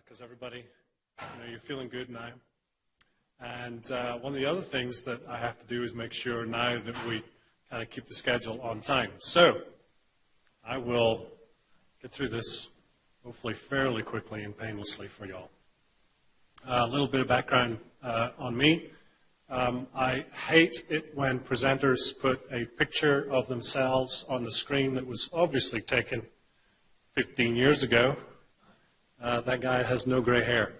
because everybody, you're feeling good now. And one of the other things that I have to do is make sure now that we kind of keep the schedule on time. So I will get through this hopefully fairly quickly and painlessly for y'all. A little bit of background on me. I hate it when presenters put a picture of themselves on the screen that was obviously taken 15 years ago. That guy has no gray hair.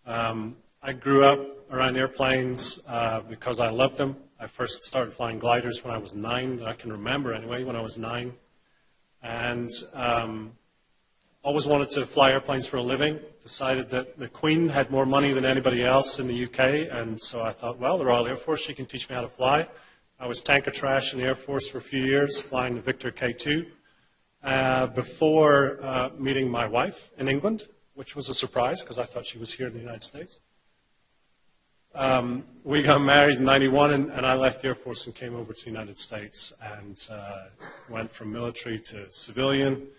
I grew up around airplanes because I loved them. I first started flying gliders when I was 9, that I can remember anyway, when I was 9. And always wanted to fly airplanes for a living. Decided that the Queen had more money than anybody else in the UK, and so I thought, well, the Royal Air Force, she can teach me how to fly. I was tanker trash in the Air Force for a few years, flying the Victor K2, before meeting my wife in England, which was a surprise because I thought she was here in the United States. We got married in '91, and I left the Air Force and came over to the United States and went from military to civilian.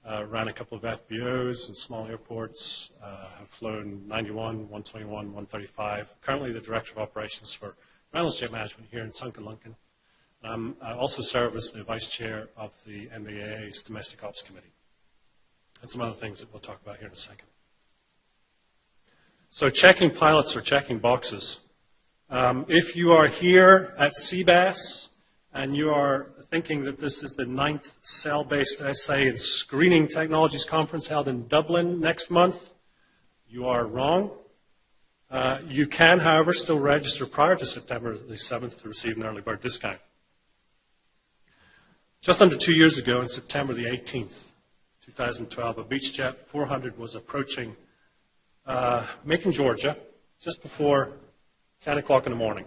Ran a couple of FBOs and small airports. Have flown 91, 121, 135. Currently the Director of Operations for Reynolds Jet Management here in Sunken. I also serve as the Vice Chair of the NBAA's Domestic Ops Committee. And some other things that we'll talk about here in a second. So checking pilots or checking boxes. If you are here at CBAS and you are thinking that this is the 9th cell-based assay and screening technologies conference held in Dublin next month, you are wrong. You can, however, still register prior to September the 7th to receive an early bird discount. Just under 2 years ago, on September the 18th, 2012, a Beechjet 400 was approaching Macon, Georgia, just before 10 o'clock in the morning.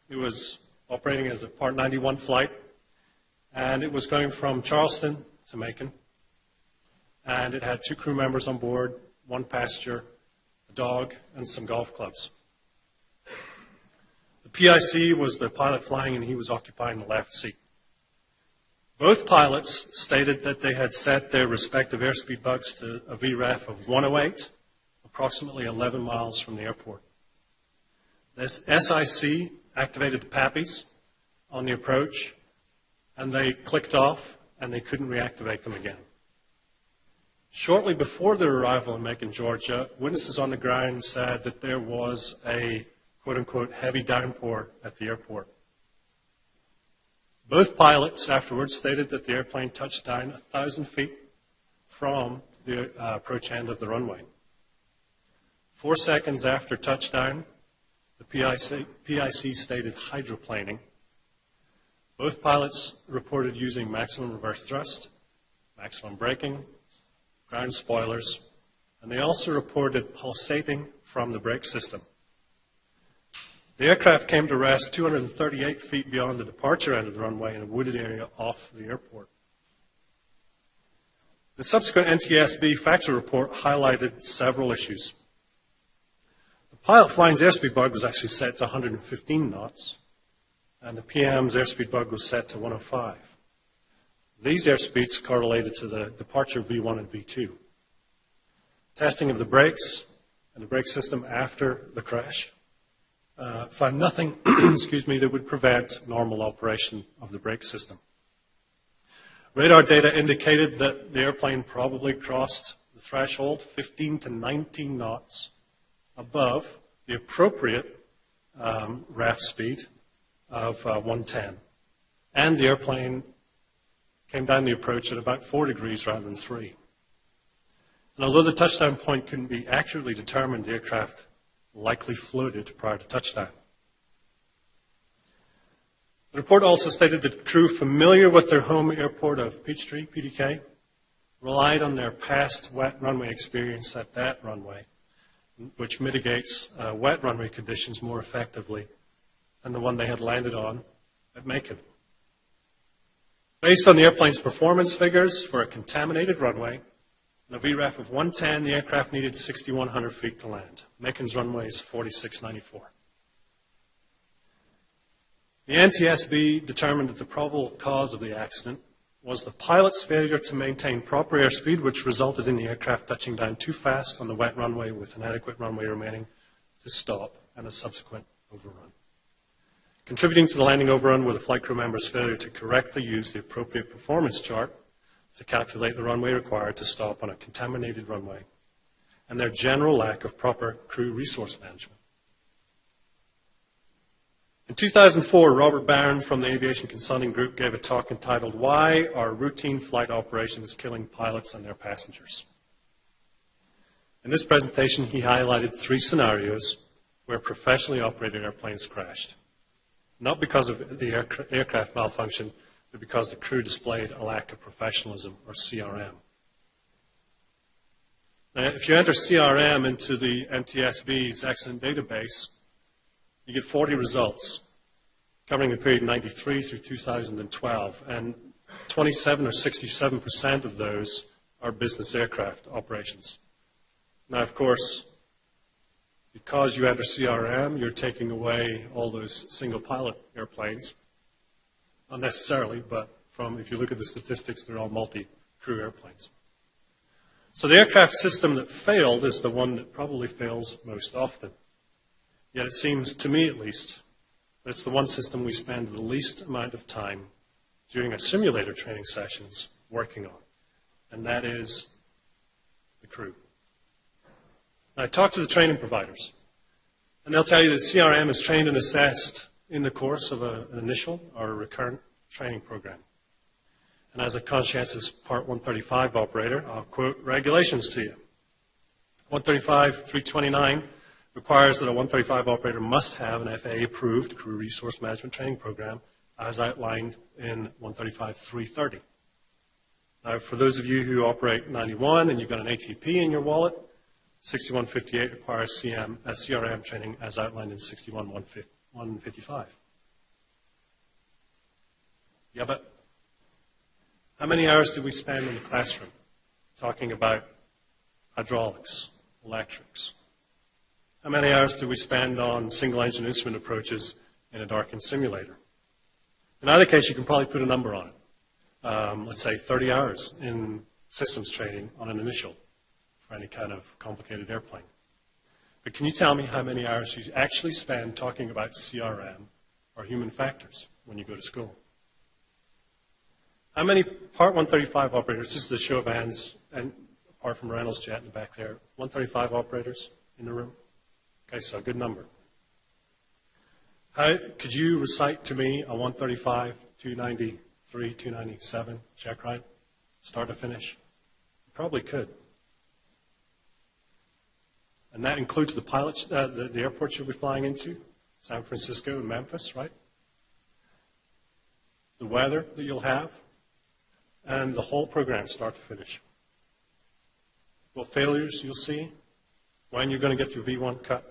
It was operating as a Part 91 flight, and it was going from Charleston to Macon, and it had 2 crew members on board, 1 passenger, a dog, and some golf clubs. The PIC was the pilot flying, and he was occupying the left seat. Both pilots stated that they had set their respective airspeed bugs to a VREF of 108, approximately 11 miles from the airport. This SIC activated the PAPIs on the approach, and they clicked off, and they couldn't reactivate them again. Shortly before their arrival in Macon, Georgia, witnesses on the ground said that there was a quote-unquote heavy downpour at the airport. Both pilots afterwards stated that the airplane touched down 1,000 feet from the approach end of the runway. 4 seconds after touchdown, the PIC stated hydroplaning. Both pilots reported using maximum reverse thrust, maximum braking, ground spoilers, and they also reported pulsating from the brake system. The aircraft came to rest 238 feet beyond the departure end of the runway in a wooded area off the airport. The subsequent NTSB factor report highlighted several issues. The pilot flying's airspeed bug was actually set to 115 knots, and the PM's airspeed bug was set to 105. These airspeeds correlated to the departure of V1 and V2. Testing of the brakes and the brake system after the crash found nothing that would prevent normal operation of the brake system. Radar data indicated that the airplane probably crossed the threshold 15 to 19 knots above the appropriate RAF speed of 110. And the airplane came down the approach at about 4 degrees rather than 3. And although the touchdown point couldn't be accurately determined, the aircraft likely floated prior to touchdown. The report also stated that crew familiar with their home airport of Peachtree, PDK, relied on their past wet runway experience at that runway, which mitigates wet runway conditions more effectively than the one they had landed on at Macon. Based on the airplane's performance figures for a contaminated runway, on a VREF of 110, the aircraft needed 6,100 feet to land. Macon's runway is 4,694. The NTSB determined that the probable cause of the accident was the pilot's failure to maintain proper airspeed, which resulted in the aircraft touching down too fast on the wet runway with inadequate runway remaining to stop and a subsequent overrun. Contributing to the landing overrun were the flight crew members' failure to correctly use the appropriate performance chart to calculate the runway required to stop on a contaminated runway, and their general lack of proper crew resource management. In 2004, Robert Barron from the Aviation Consulting Group gave a talk entitled, "Why Are Routine Flight Operations Killing Pilots and Their Passengers?" In this presentation, he highlighted 3 scenarios where professionally operated airplanes crashed, not because of the aircraft malfunction, but because the crew displayed a lack of professionalism, or CRM. Now, if you enter CRM into the NTSB's accident database, you get 40 results covering the period 93 through 2012, and 27 or 67% of those are business aircraft operations. Now, of course, because you enter CRM, you're taking away all those single pilot airplanes, not necessarily, but if you look at the statistics, they're all multi-crew airplanes. So the aircraft system that failed is the one that probably fails most often. Yet it seems, to me at least, that it's the one system we spend the least amount of time during our simulator training sessions working on, and that is the crew. Now, I talked to the training providers, and they'll tell you that CRM is trained and assessed in the course of an initial or a recurrent training program. And as a conscientious Part 135 operator, I'll quote regulations to you. 135.329 requires that a 135 operator must have an FAA-approved crew resource management training program as outlined in 135.330. Now, for those of you who operate 91 and you've got an ATP in your wallet, 6158 requires CRM training as outlined in 61.155. Yeah, but how many hours did we spend in the classroom talking about hydraulics, electrics? How many hours did we spend on single-engine instrument approaches in a darkened simulator? In either case, you can probably put a number on it. Let's say 30 hours in systems training on an initial for any kind of complicated airplane. But can you tell me how many hours you actually spend talking about CRM or human factors when you go to school? How many Part 135 operators, this is a show of hands, and apart from Reynolds jet in the back there, 135 operators in the room? Okay, so a good number. Could you recite to me a 135, 293, 297 check ride, start to finish? You probably could. And that includes the pilots, the airports you'll be flying into, San Francisco and Memphis, right? The weather that you'll have, and the whole program start to finish. What failures you'll see, when you're going to get your V1 cut.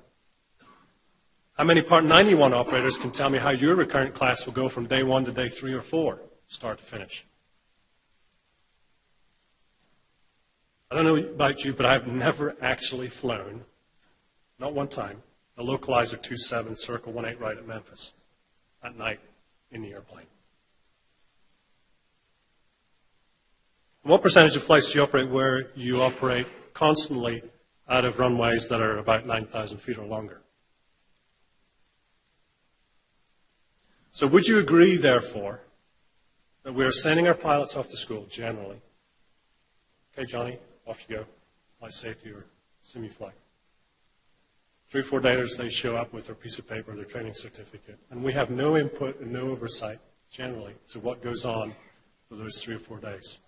How many Part 91 operators can tell me how your recurrent class will go from day 1 to day 3 or 4, start to finish? I don't know about you, but I've never actually flown, not one time, a localizer 27 Circle 18 right at Memphis at night in the airplane. What percentage of flights do you operate where you operate constantly out of runways that are about 9,000 feet or longer? So would you agree, therefore, that we are sending our pilots off to school generally? Okay, Johnny, off you go. Flight safety or simu-flight. 3 or 4 days they show up with their piece of paper, their training certificate, and we have no input and no oversight, generally, to what goes on for those 3 or 4 days.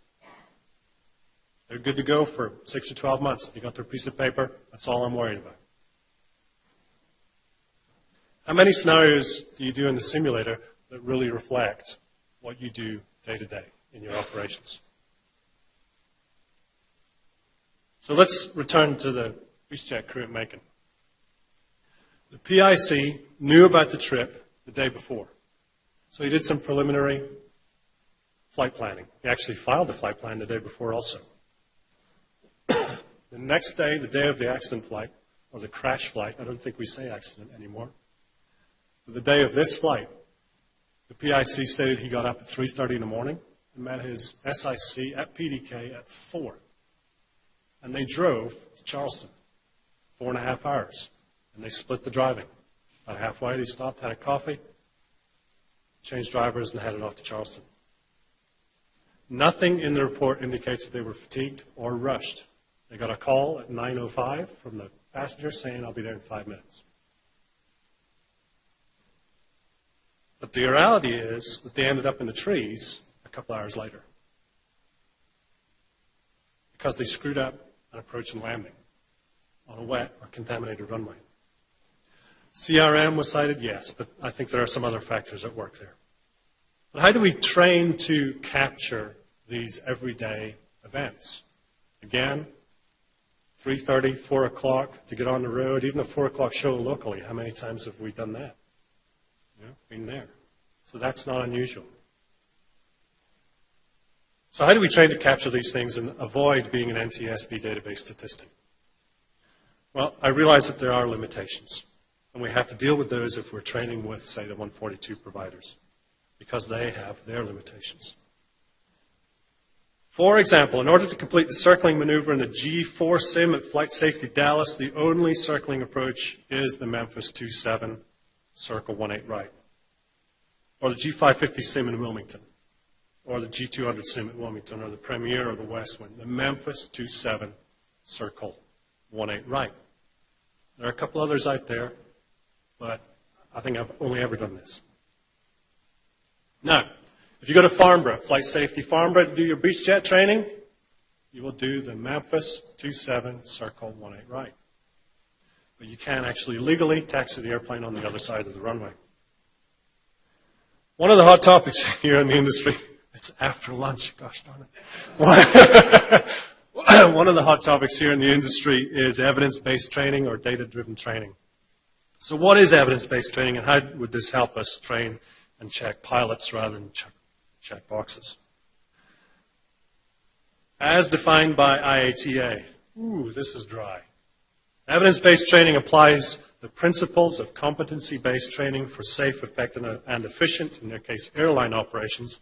They're good to go for 6 to 12 months. They got their piece of paper. That's all I'm worried about. How many scenarios do you do in the simulator that really reflect what you do day to day in your operations? So let's return to the BeechJet crew at Macon. The PIC knew about the trip the day before. So he did some preliminary flight planning. He actually filed the flight plan the day before also. The next day, the day of the accident flight, or the crash flight, I don't think we say accident anymore. But the day of this flight, the PIC stated he got up at 3:30 in the morning and met his SIC at PDK at 4. And they drove to Charleston, 4.5 hours. And they split the driving. About halfway, they stopped, had a coffee, changed drivers, and headed off to Charleston. Nothing in the report indicates that they were fatigued or rushed. They got a call at 9:05 from the passenger saying, "I'll be there in 5 minutes." But the reality is that they ended up in the trees a couple hours later because they screwed up an approach and landing on a wet or contaminated runway. CRM was cited, yes, but I think there are some other factors at work there. But how do we train to capture these everyday events? Again, 3:30, 4 o'clock to get on the road, even a 4 o'clock show locally. How many times have we done that? Been there. So that's not unusual. So how do we train to capture these things and avoid being an NTSB database statistic? Well, I realize that there are limitations, and we have to deal with those if we're training with, say, the 142 providers, because they have their limitations. For example, in order to complete the circling maneuver in the G4 sim at Flight Safety Dallas, the only circling approach is the Memphis 27, circle 18 right, or the G550 sim in Wilmington, or the G200 sim at Wilmington, or the Premier or the West Wind, the Memphis 27, circle 18 right. There are a couple others out there, but I think I've only ever done this. Now, if you go to Farnborough, Flight Safety Farnborough, to do your beach jet training, you will do the Memphis 27, circle 18 right. But you can actually legally taxi the airplane on the other side of the runway. One of the hot topics here in the industry, it's after lunch, gosh darn it. One of the hot topics here in the industry is evidence-based training or data-driven training. So what is evidence-based training, and how would this help us train and check pilots rather than check boxes? As defined by IATA, this is dry. Evidence-based training applies the principles of competency-based training for safe, effective, and efficient, in their case, airline operations,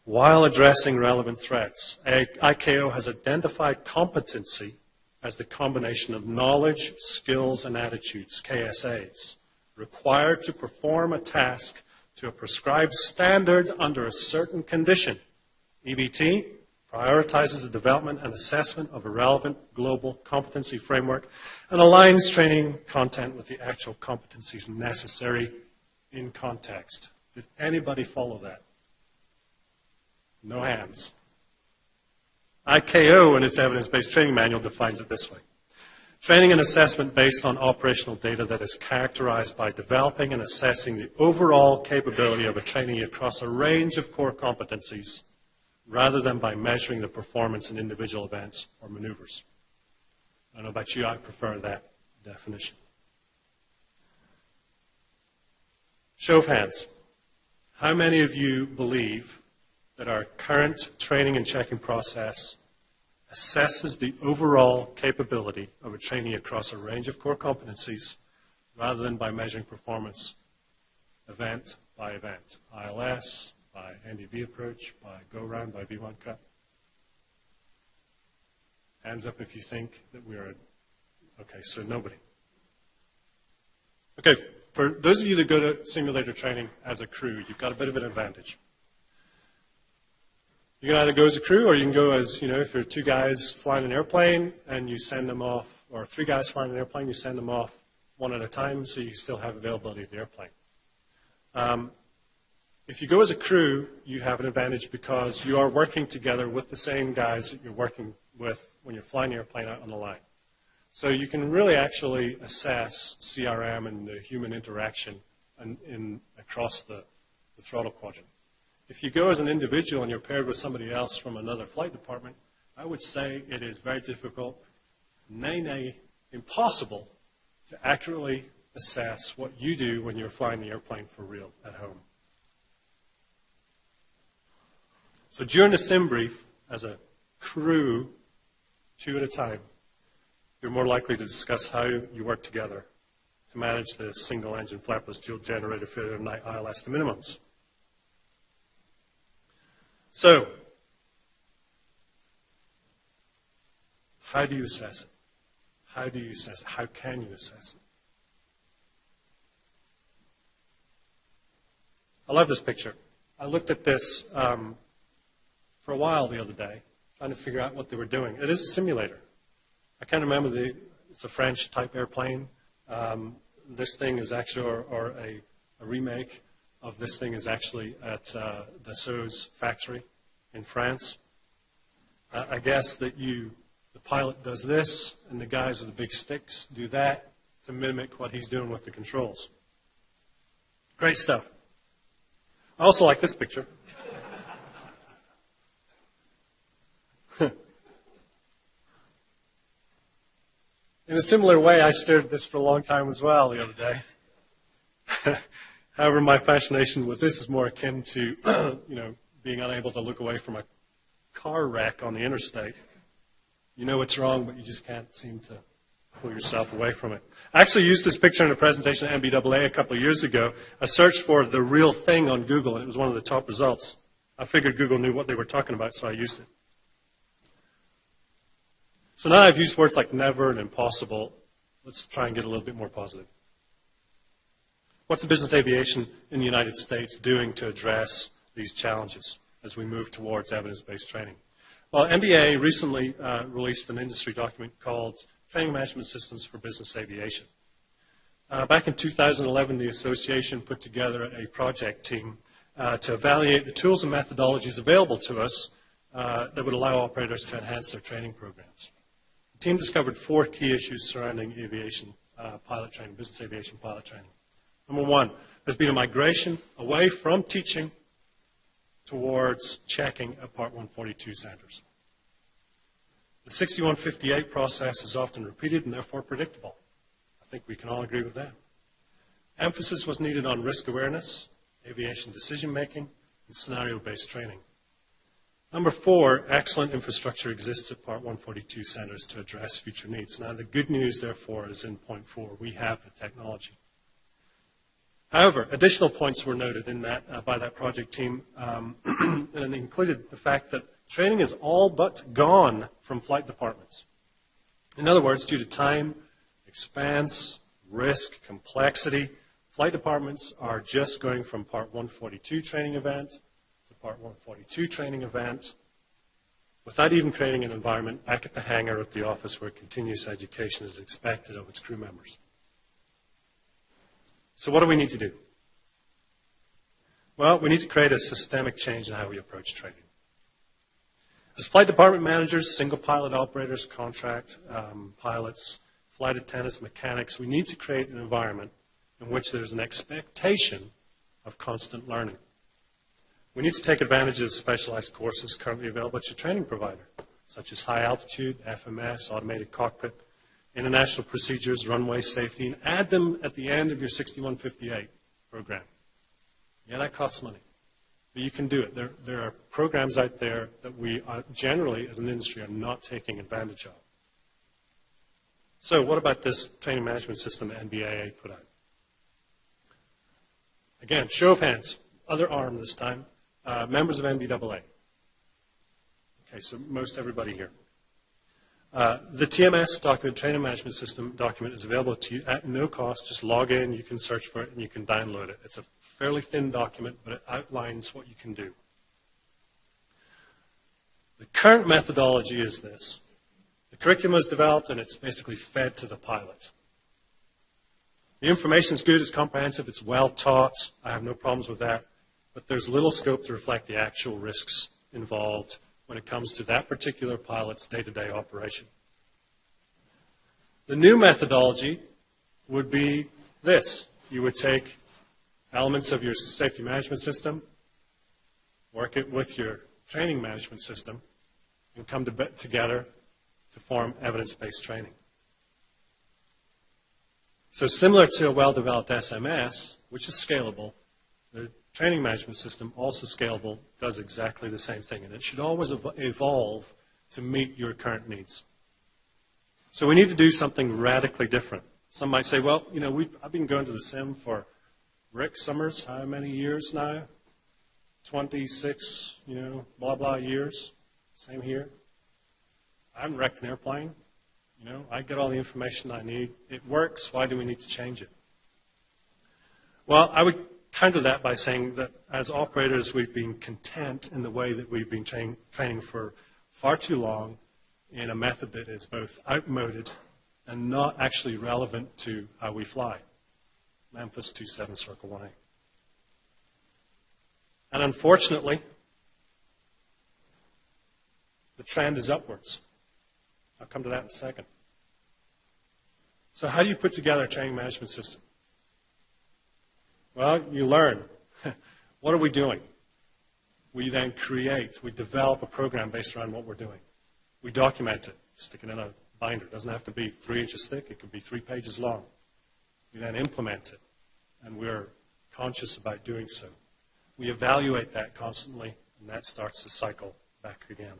while addressing relevant threats. ICAO has identified competency as the combination of knowledge, skills, and attitudes, KSAs, required to perform a task to a prescribed standard under a certain condition. EBT prioritizes the development and assessment of a relevant global competency framework and aligns training content with the actual competencies necessary in context. Did anybody follow that? No hands. ICAO, in its evidence-based training manual, defines it this way. Training and assessment based on operational data that is characterized by developing and assessing the overall capability of a trainee across a range of core competencies, rather than by measuring the performance in individual events or maneuvers. I don't know about you, I prefer that definition. Show of hands. How many of you believe that our current training and checking process assesses the overall capability of a trainee across a range of core competencies rather than by measuring performance event by event? ILS, by NDV approach, by go-round, by V1 cut. Hands up if you think that we're, okay, so nobody. Okay, for those of you that go to simulator training as a crew, you've got a bit of an advantage. You can either go as a crew or you can go as, if there are 2 guys flying an airplane and you send them off, or 3 guys flying an airplane, you send them off one at a time so you still have availability of the airplane. If you go as a crew, you have an advantage because you are working together with the same guys that you're working with when you're flying the airplane out on the line. So you can really actually assess CRM and the human interaction across the throttle quadrant. If you go as an individual and you're paired with somebody else from another flight department, I would say it is very difficult, nay, impossible, to accurately assess what you do when you're flying the airplane for real at home. So during the sim brief, as a crew, 2 at a time, you're more likely to discuss how you work together to manage the single-engine flapless dual-generator failure night ILS to minimums. So, how do you assess it? How do you assess it? How can you assess it? I love this picture. I looked at this for a while the other day, trying to figure out what they were doing. It is a simulator. I can't remember it's a French type airplane. This thing is actually, or a remake of this thing is actually at Dassault's factory in France. I guess that the pilot does this, and the guys with the big sticks do that to mimic what he's doing with the controls. Great stuff. I also like this picture. In a similar way, I stared at this for a long time as well the other day. However, my fascination with this is more akin to, being unable to look away from a car wreck on the interstate. You know it's wrong, but you just can't seem to pull yourself away from it. I actually used this picture in a presentation at MBAA a couple of years ago. I searched for the real thing on Google, and it was one of the top results. I figured Google knew what they were talking about, so I used it. So now I've used words like never and impossible. Let's try and get a little bit more positive. What's the business aviation in the United States doing to address these challenges as we move towards evidence-based training? Well, MBA recently released an industry document called Training Management Systems for Business Aviation. Back in 2011, the association put together a project team to evaluate the tools and methodologies available to us that would allow operators to enhance their training programs. The team discovered 4 key issues surrounding aviation pilot training, business aviation pilot training. Number 1, there's been a migration away from teaching towards checking at Part 142 centers. The 6158 process is often repeated and therefore predictable. I think we can all agree with that. Emphasis was needed on risk awareness, aviation decision-making, and scenario-based training. Number 4, excellent infrastructure exists at Part 142 centers to address future needs. Now, the good news, therefore, is in point 4. We have the technology. However, additional points were noted in that by that project team, and it included the fact that training is all but gone from flight departments. In other words, due to time, expense, risk, complexity, flight departments are just going from Part 142 training event to Part 142 training event without even creating an environment back at the hangar at the office where continuous education is expected of its crew members. So what do we need to do? Well, we need to create a systemic change in how we approach training. As flight department managers, single pilot operators, contract pilots, flight attendants, mechanics, we need to create an environment in which there's an expectation of constant learning. We need to take advantage of specialized courses currently available at your training provider, such as high altitude, FMS, automated cockpit, international procedures, runway safety, and add them at the end of your 6158 program. Yeah, that costs money, but you can do it. There are programs out there that we generally, as an industry, are not taking advantage of. So what about this training management system that NBAA put out? Again, show of hands, other arm this time, members of NBAA. Okay, so most everybody here. The TMS document, Training Management System document, is available to you at no cost. Just log in, you can search for it, and you can download it. It's a fairly thin document, but it outlines what you can do. The current methodology is this. The curriculum is developed, and it's basically fed to the pilot. The information is good, it's comprehensive, it's well taught. I have no problems with that, but there's little scope to reflect the actual risks involved when it comes to that particular pilot's day-to-day operation. The new methodology would be this. You would take elements of your safety management system, work it with your training management system, and come together to form evidence-based training. So similar to a well-developed SMS, which is scalable, the training management system, also scalable, does exactly the same thing, and it should always evolve to meet your current needs. So we need to do something radically different. Some might say, well, I've been going to the sim for Rick Summers, how many years now? 26, blah, blah years. Same here. I haven't wrecked an airplane. I get all the information I need. It works. Why do we need to change it? Well, I would counter that by saying that as operators, we've been content in the way that we've been training for far too long in a method that is both outmoded and not actually relevant to how we fly. Memphis 27 Circle 1A. And unfortunately, the trend is upwards. I'll come to that in a second. So how do you put together a training management system? Well, you learn. What are we doing? We then we develop a program based around what we're doing. We document it, stick it in a binder. It doesn't have to be 3 inches thick. It could be 3 pages long. We then implement it, and we're conscious about doing so. We evaluate that constantly, and that starts the cycle back again.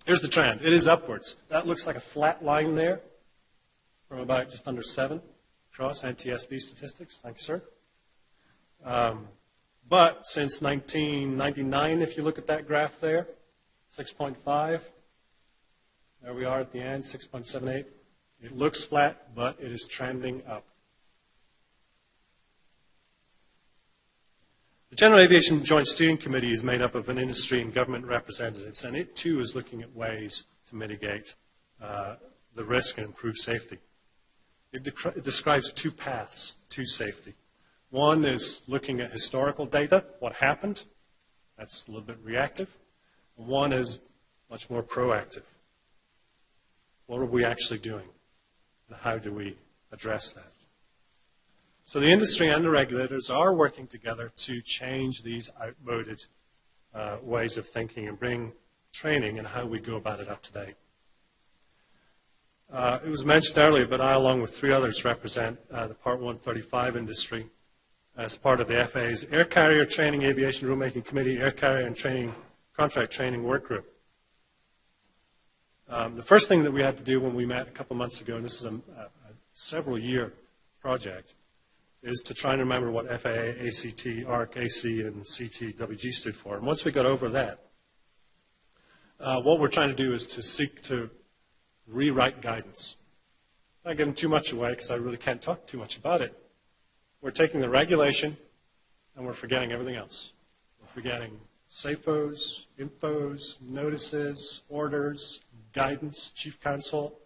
Here's the trend. It is upwards. That looks like a flat line there from about just under 7 across NTSB statistics. Thank you, sir. But since 1999, if you look at that graph there, 6.5. There we are at the end, 6.78. It looks flat, but it is trending up. The General Aviation Joint Steering Committee is made up of an industry and government representatives, and it too is looking at ways to mitigate the risk and improve safety. It describes 2 paths to safety. One is looking at historical data, what happened. That's a little bit reactive. One is much more proactive. What are we actually doing, and how do we address that? So the industry and the regulators are working together to change these outmoded ways of thinking and bring training and how we go about it up to date. It was mentioned earlier, but I, along with 3 others, represent the Part 135 industry as part of the FAA's Air Carrier Training Aviation Rulemaking Committee, Air Carrier and Training Contract Training Work Group. The first thing that we had to do when we met a couple months ago, and this is a several-year project, is to try and remember what FAA, ACT, ARC, AC, and CTWG stood for. And once we got over that, what we're trying to do is to seek to rewrite guidance. I'm not giving too much away because I really can't talk too much about it. We're taking the regulation and we're forgetting everything else. We're forgetting SAFOs, infos, notices, orders, guidance, chief counsel.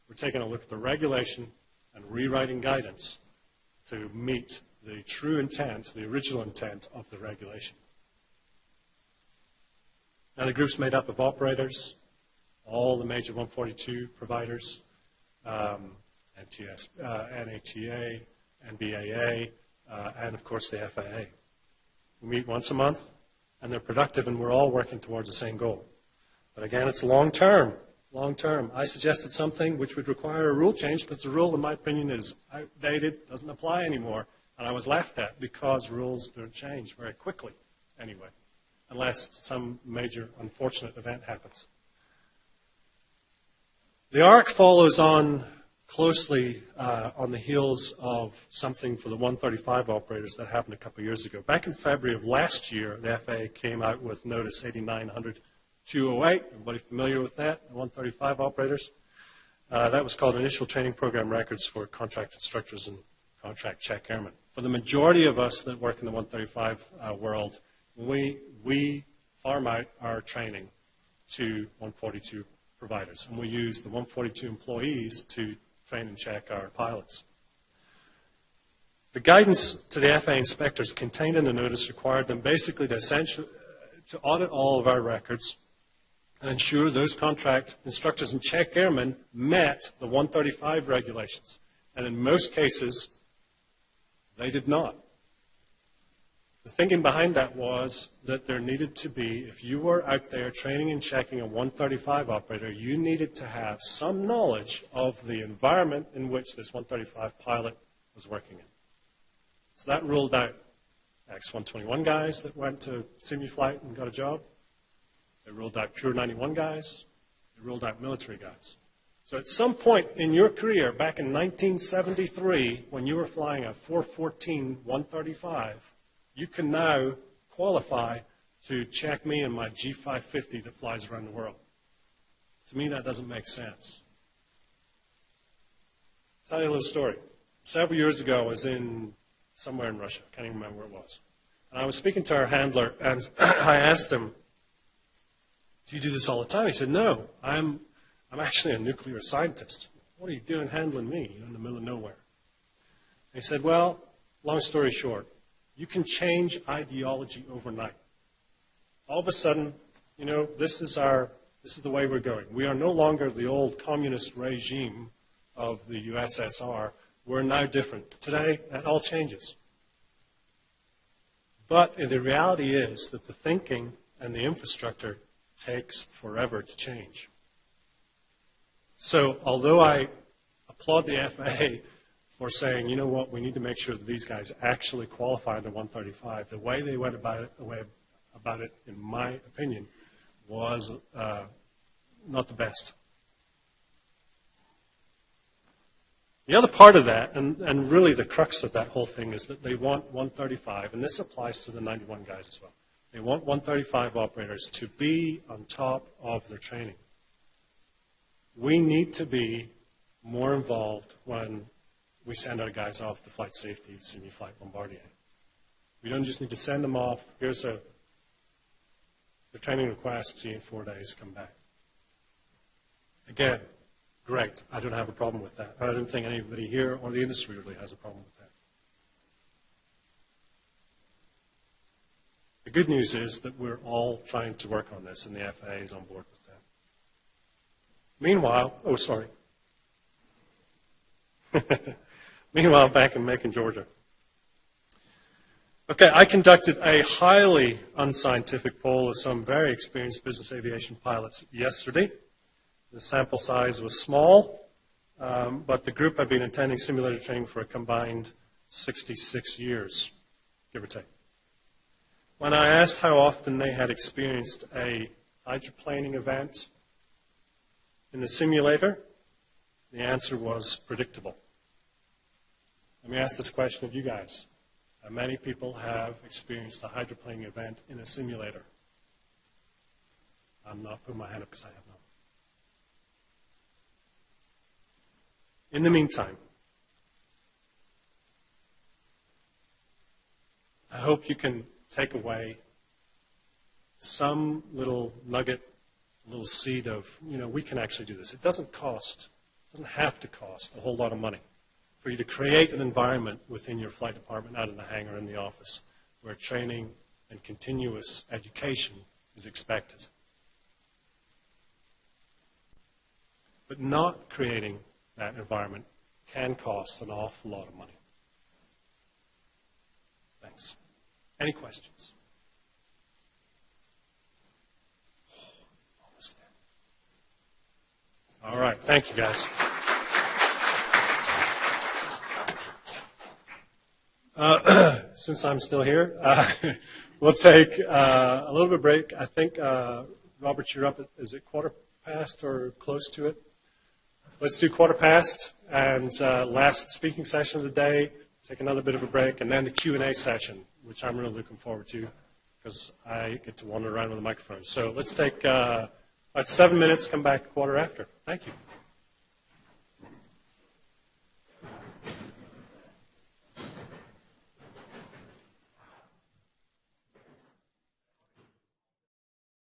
We're taking a look at the regulation and rewriting guidance to meet the true intent, the original intent of the regulation. Now the group's made up of operators, all the major 142 providers, NATA, NBAA, and of course the FAA. We meet once a month, and they're productive, and we're all working towards the same goal. But again, it's long-term. Long-term. I suggested something which would require a rule change because the rule, in my opinion, is outdated, doesn't apply anymore, and I was laughed at because rules don't change very quickly anyway, unless some major unfortunate event happens. The ARC follows on closely on the heels of something for the 135 operators that happened a couple of years ago. Back in February of last year, the FAA came out with Notice 8900-208. Everybody familiar with that? 135 operators. That was called Initial Training Program Records for Contract Instructors and Contract Check Airmen. For the majority of us that work in the 135 world, we farm out our training to 142 providers, and we use the 142 employees to train and check our pilots. The guidance to the FAA inspectors contained in the notice required them basically to audit all of our records and ensure those contract instructors and check airmen met the 135 regulations. And in most cases, they did not. The thinking behind that was that there needed to be, if you were out there training and checking a 135 operator, you needed to have some knowledge of the environment in which this 135 pilot was working in. So that ruled out X-121 guys that went to SimuFlight and got a job. It ruled out pure 91 guys. It ruled out military guys. So at some point in your career, back in 1973, when you were flying a 414-135, you can now qualify to check me in my G550 that flies around the world. To me, that doesn't make sense. I'll tell you a little story. Several years ago, I was somewhere in Russia. I can't even remember where it was. And I was speaking to our handler, and I asked him, do you do this all the time? He said, no, I'm actually a nuclear scientist. What are you doing handling me? You're in the middle of nowhere. He said, well, long story short, you can change ideology overnight. All of a sudden, you know, this is the way we're going. We are no longer the old communist regime of the USSR. We're now different. Today, that all changes. But the reality is that the thinking and the infrastructure takes forever to change. So although I applaud the FAA for saying, you know what, we need to make sure that these guys actually qualify under 135, the way they went about it, in my opinion, was not the best. The other part of that, and really the crux of that whole thing, is that they want 135, and this applies to the 91 guys as well. They want 135 operators to be on top of their training. We need to be more involved when we send our guys off to flight safety, semi-flight Bombardier. We don't just need to send them off. Here's the training request, see you in 4 days, come back. Again, great. I don't have a problem with that. I don't think anybody here or the industry really has a problem with that. The good news is that we're all trying to work on this, and the FAA is on board with that. Meanwhile, Meanwhile, back in Macon, Georgia. Okay, I conducted a highly unscientific poll of some very experienced business aviation pilots yesterday. The sample size was small, but the group had been attending simulator training for a combined 66 years, give or take. When I asked how often they had experienced a hydroplaning event in the simulator, the answer was predictable. Let me ask this question of you guys. How many people have experienced a hydroplaning event in a simulator? I'm not putting my hand up because I have not. In the meantime, I hope you can take away some little nugget, a little seed of, you know, we can actually do this. It doesn't have to cost a whole lot of money for you to create an environment within your flight department, out in the hangar, in the office, where training and continuous education is expected. But not creating that environment can cost an awful lot of money. Thanks. Any questions? Almost there. All right. Thank you, guys. Since I'm still here, we'll take a little bit of break. I think, Robert, you're up at, is it 1:15 or close to it? Let's do 1:15, and last speaking session of the day, take another bit of a break, and then the Q&A session, which I'm really looking forward to because I get to wander around with a microphone. So let's take about 7 minutes, come back 1:15. Thank you.